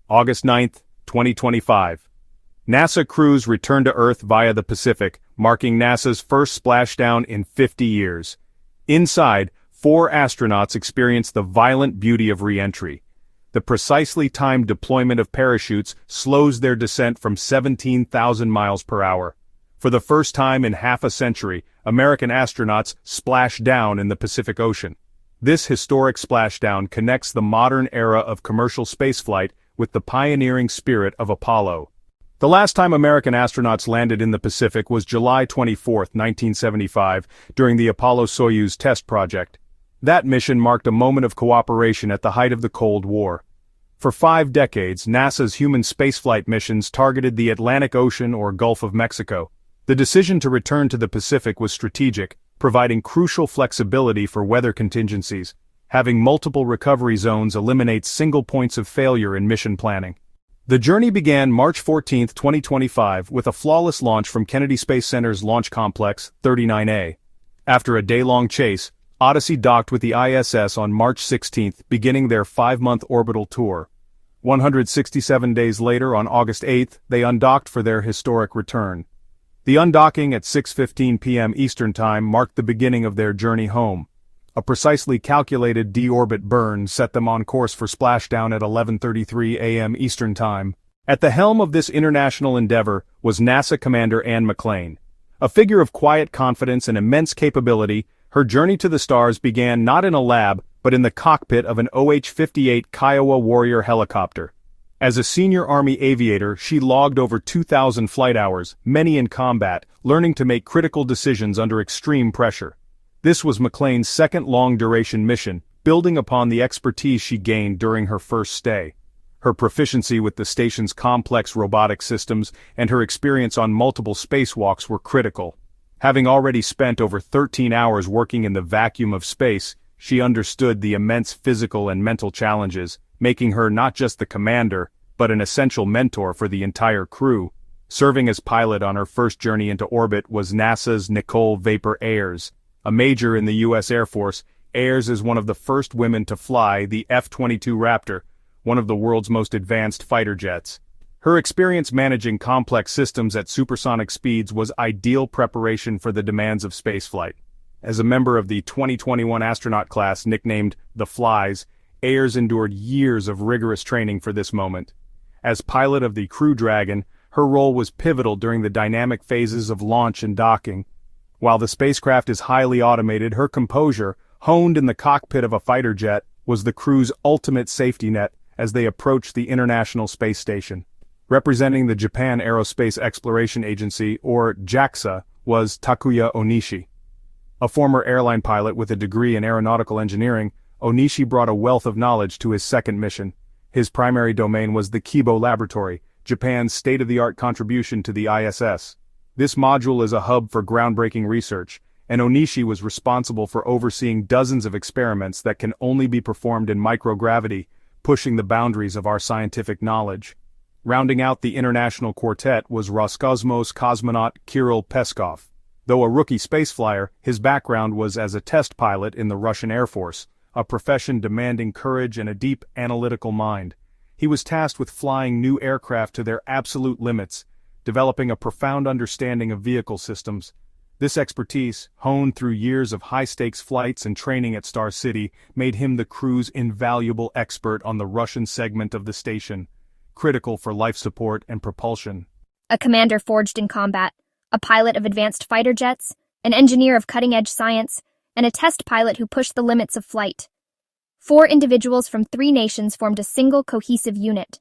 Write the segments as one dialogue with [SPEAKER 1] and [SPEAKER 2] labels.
[SPEAKER 1] August 9, 2025. NASA crews return to Earth via the Pacific, marking NASA's first splashdown in 50 years. Inside, 4 astronauts experience the violent beauty of re-entry. The precisely timed deployment of parachutes slows their descent from 17,000 miles per hour. For the first time in half a century, American astronauts splash down in the Pacific Ocean. This historic splashdown connects the modern era of commercial spaceflight with the pioneering spirit of Apollo. The last time American astronauts landed in the Pacific was July 24, 1975, during the Apollo-Soyuz test project. That mission marked a moment of cooperation at the height of the Cold War. For 5 decades, NASA's human spaceflight missions targeted the Atlantic Ocean or Gulf of Mexico. The decision to return to the Pacific was strategic, providing crucial flexibility for weather contingencies. Having multiple recovery zones eliminates single points of failure in mission planning. The journey began March 14, 2025, with a flawless launch from Kennedy Space Center's Launch Complex 39A. After a day-long chase, Odyssey docked with the ISS on March 16, beginning their 5-month orbital tour. 167 days later, on August 8, they undocked for their historic return. The undocking at 6:15 p.m. Eastern Time marked the beginning of their journey home. A precisely calculated deorbit burn set them on course for splashdown at 11:33 a.m. Eastern Time. At the helm of this international endeavor was NASA Commander Anne McClain. A figure of quiet confidence and immense capability, her journey to the stars began not in a lab, but in the cockpit of an OH-58 Kiowa Warrior helicopter. As a senior Army aviator, she logged over 2,000 flight hours, many in combat, learning to make critical decisions under extreme pressure. This was McClain's second long-duration mission, building upon the expertise she gained during her first stay. Her proficiency with the station's complex robotic systems and her experience on multiple spacewalks were critical. Having already spent over 13 hours working in the vacuum of space, she understood the immense physical and mental challenges, making her not just the commander, but an essential mentor for the entire crew. Serving as pilot on her first journey into orbit was NASA's Nicole Vapor Ayers. A major in the U.S. Air Force, Ayers is one of the first women to fly the F-22 Raptor, one of the world's most advanced fighter jets. Her experience managing complex systems at supersonic speeds was ideal preparation for the demands of spaceflight. As a member of the 2021 astronaut class nicknamed the Flies, Ayers endured years of rigorous training for this moment. As pilot of the Crew Dragon, her role was pivotal during the dynamic phases of launch and docking. While the spacecraft is highly automated, her composure, honed in the cockpit of a fighter jet, was the crew's ultimate safety net as they approached the International Space Station. Representing the Japan Aerospace Exploration Agency, or JAXA, was Takuya Onishi. A former airline pilot with a degree in aeronautical engineering, Onishi brought a wealth of knowledge to his second mission. His primary domain was the Kibo Laboratory, Japan's state-of-the-art contribution to the ISS. This module is a hub for groundbreaking research, and Onishi was responsible for overseeing dozens of experiments that can only be performed in microgravity, pushing the boundaries of our scientific knowledge. Rounding out the international quartet was Roscosmos cosmonaut Kirill Peskov. Though a rookie spaceflyer, his background was as a test pilot in the Russian Air Force, a profession demanding courage and a deep analytical mind. He was tasked with flying new aircraft to their absolute limits, developing a profound understanding of vehicle systems. This expertise, honed through years of high-stakes flights and training at Star City, made him the crew's invaluable expert on the Russian segment of the station, critical for life support and propulsion.
[SPEAKER 2] A commander forged in combat, a pilot of advanced fighter jets, an engineer of cutting-edge science, and a test pilot who pushed the limits of flight. 4 individuals from 3 nations formed a single cohesive unit.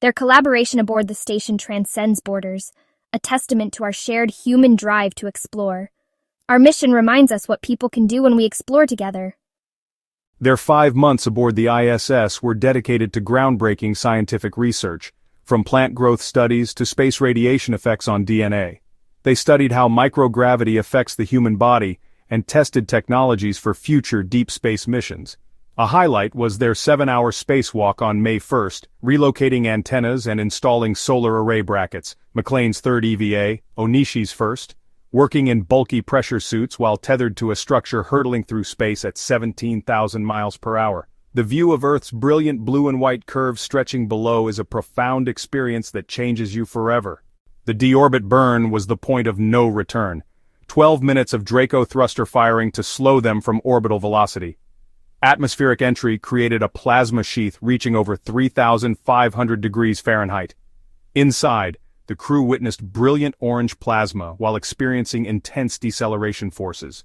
[SPEAKER 2] Their collaboration aboard the station transcends borders, a testament to our shared human drive to explore. Our mission reminds us what people can do when we explore together.
[SPEAKER 1] Their 5 months aboard the ISS were dedicated to groundbreaking scientific research, from plant growth studies to space radiation effects on DNA. They studied how microgravity affects the human body and tested technologies for future deep space missions. A highlight was their 7-hour spacewalk on May 1st, relocating antennas and installing solar array brackets, McClain's third EVA, Onishi's first, working in bulky pressure suits while tethered to a structure hurtling through space at 17,000 miles per hour. The view of Earth's brilliant blue and white curves stretching below is a profound experience that changes you forever. The deorbit burn was the point of no return. 12 minutes of Draco thruster firing to slow them from orbital velocity. Atmospheric entry created a plasma sheath reaching over 3,500 degrees Fahrenheit. Inside, the crew witnessed brilliant orange plasma while experiencing intense deceleration forces.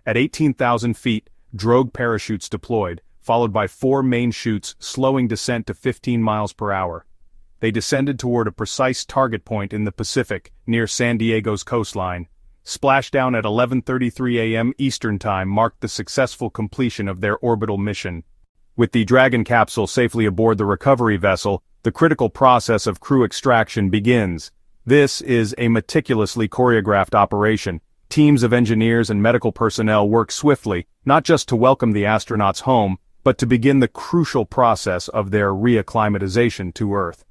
[SPEAKER 1] At 18,000 feet, drogue parachutes deployed, followed by 4 main chutes slowing descent to 15 miles per hour. They descended toward a precise target point in the Pacific, near San Diego's coastline. Splashdown at 11:33 a.m. Eastern Time marked the successful completion of their orbital mission. With the Dragon capsule safely aboard the recovery vessel, the critical process of crew extraction begins. This is a meticulously choreographed operation. Teams of engineers and medical personnel work swiftly, not just to welcome the astronauts home, but to begin the crucial process of their reacclimatization to Earth.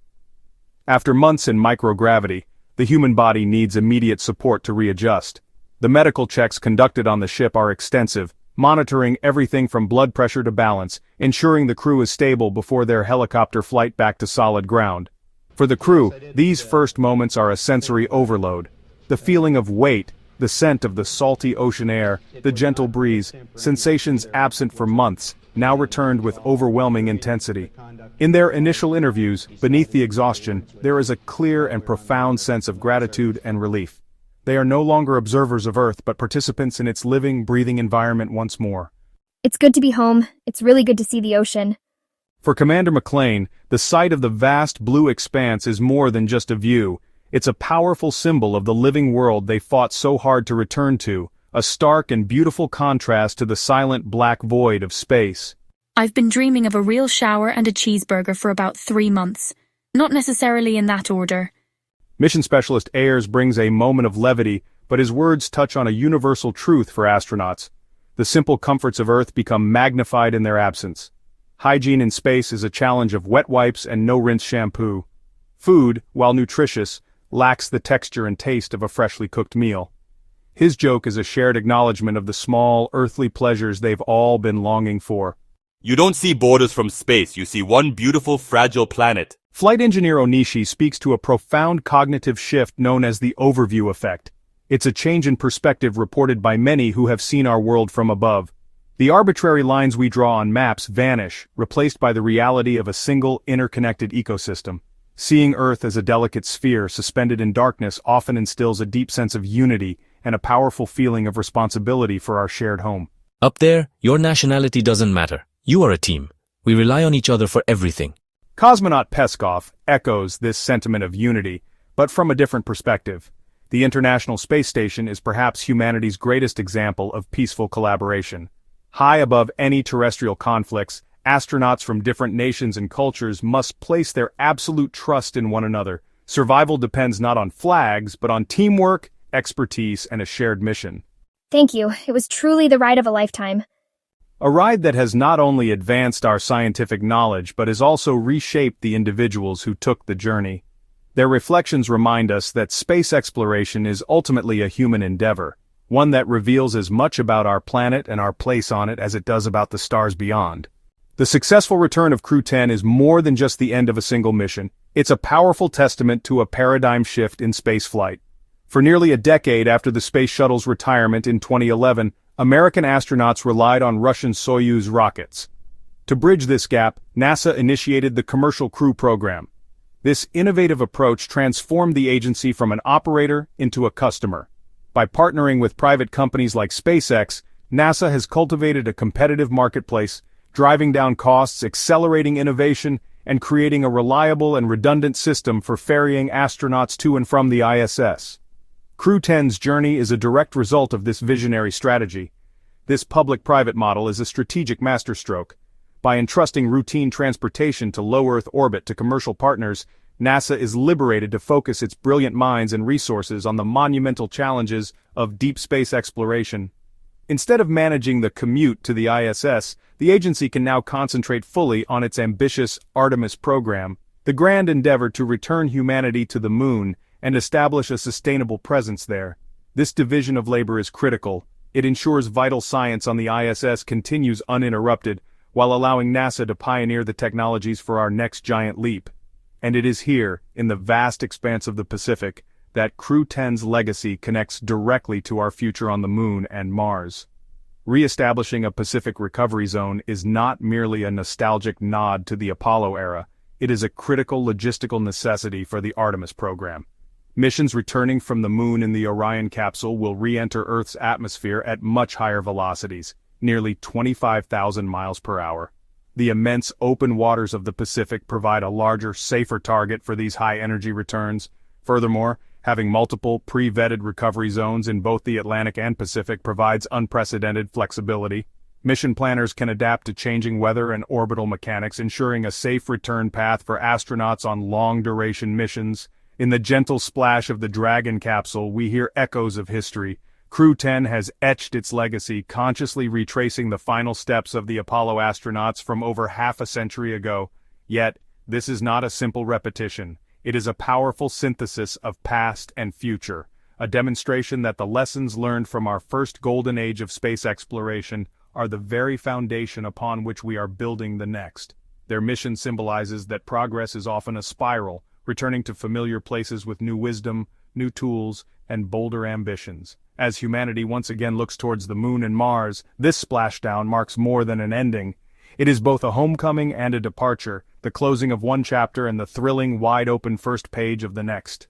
[SPEAKER 1] After months in microgravity, the human body needs immediate support to readjust. The medical checks conducted on the ship are extensive, monitoring everything from blood pressure to balance, ensuring the crew is stable before their helicopter flight back to solid ground. For the crew, these first moments are a sensory overload. The feeling of weight, the scent of the salty ocean air, the gentle breeze, sensations absent for months, now returned with overwhelming intensity. In their initial interviews, beneath the exhaustion, there is a clear and profound sense of gratitude and relief. They are no longer observers of Earth but participants in its living, breathing environment once more.
[SPEAKER 2] It's good to be home. It's really good to see the ocean.
[SPEAKER 1] For Commander McLean, the sight of the vast blue expanse is more than just a view. It's a powerful symbol of the living world they fought so hard to return to, a stark and beautiful contrast to the silent black void of space.
[SPEAKER 3] I've been dreaming of a real shower and a cheeseburger for about 3 months. Not necessarily in that order.
[SPEAKER 1] Mission Specialist Ayers brings a moment of levity, but his words touch on a universal truth for astronauts. The simple comforts of Earth become magnified in their absence. Hygiene in space is a challenge of wet wipes and no-rinse shampoo. Food, while nutritious, lacks the texture and taste of a freshly cooked meal. His joke is a shared acknowledgement of the small, earthly pleasures they've all been longing for.
[SPEAKER 4] You don't see borders from space, you see one beautiful, fragile planet.
[SPEAKER 1] Flight engineer Onishi speaks to a profound cognitive shift known as the overview effect. It's a change in perspective reported by many who have seen our world from above. The arbitrary lines we draw on maps vanish, replaced by the reality of a single, interconnected ecosystem. Seeing Earth as a delicate sphere suspended in darkness often instills a deep sense of unity and a powerful feeling of responsibility for our shared home.
[SPEAKER 5] Up there, your nationality doesn't matter. You are a team. We rely on each other for everything.
[SPEAKER 1] Cosmonaut Peskov echoes this sentiment of unity, but from a different perspective. The International Space Station is perhaps humanity's greatest example of peaceful collaboration. High above any terrestrial conflicts, astronauts from different nations and cultures must place their absolute trust in one another. Survival depends not on flags, but on teamwork, expertise, and a shared mission.
[SPEAKER 2] Thank you. It was truly the ride of a lifetime.
[SPEAKER 1] A ride that has not only advanced our scientific knowledge but has also reshaped the individuals who took the journey. Their reflections remind us that space exploration is ultimately a human endeavor, one that reveals as much about our planet and our place on it as it does about the stars beyond. The successful return of Crew-10 is more than just the end of a single mission. It's a powerful testament to a paradigm shift in spaceflight. For nearly a decade after the Space Shuttle's retirement in 2011, American astronauts relied on Russian Soyuz rockets. To bridge this gap, NASA initiated the Commercial Crew program. This innovative approach transformed the agency from an operator into a customer. By partnering with private companies like SpaceX, NASA has cultivated a competitive marketplace, driving down costs, accelerating innovation, and creating a reliable and redundant system for ferrying astronauts to and from the ISS. Crew-10’s journey is a direct result of this visionary strategy. This public-private model is a strategic masterstroke. By entrusting routine transportation to low-Earth orbit to commercial partners, NASA is liberated to focus its brilliant minds and resources on the monumental challenges of deep space exploration. Instead of managing the commute to the ISS, the agency can now concentrate fully on its ambitious Artemis program, the grand endeavor to return humanity to the moon and establish a sustainable presence there. This division of labor is critical. It ensures vital science on the ISS continues uninterrupted, while allowing NASA to pioneer the technologies for our next giant leap. And it is here, in the vast expanse of the Pacific, that Crew-10’s legacy connects directly to our future on the Moon and Mars. Re-establishing a Pacific recovery zone is not merely a nostalgic nod to the Apollo era, it is a critical logistical necessity for the Artemis program. Missions returning from the Moon in the Orion capsule will re-enter Earth's atmosphere at much higher velocities, nearly 25,000 miles per hour. The immense open waters of the Pacific provide a larger, safer target for these high-energy returns. Furthermore, having multiple, pre-vetted recovery zones in both the Atlantic and Pacific provides unprecedented flexibility. Mission planners can adapt to changing weather and orbital mechanics, ensuring a safe return path for astronauts on long-duration missions. In the gentle splash of the Dragon capsule, we hear echoes of history. Crew-10 has etched its legacy, consciously retracing the final steps of the Apollo astronauts from over half a century ago. Yet, this is not a simple repetition. It is a powerful synthesis of past and future, a demonstration that the lessons learned from our first golden age of space exploration are the very foundation upon which we are building the next. Their mission symbolizes that progress is often a spiral, returning to familiar places with new wisdom, new tools, and bolder ambitions. As humanity once again looks towards the Moon and Mars, this splashdown marks more than an ending. It is both a homecoming and a departure, the closing of one chapter and the thrilling, wide-open first page of the next.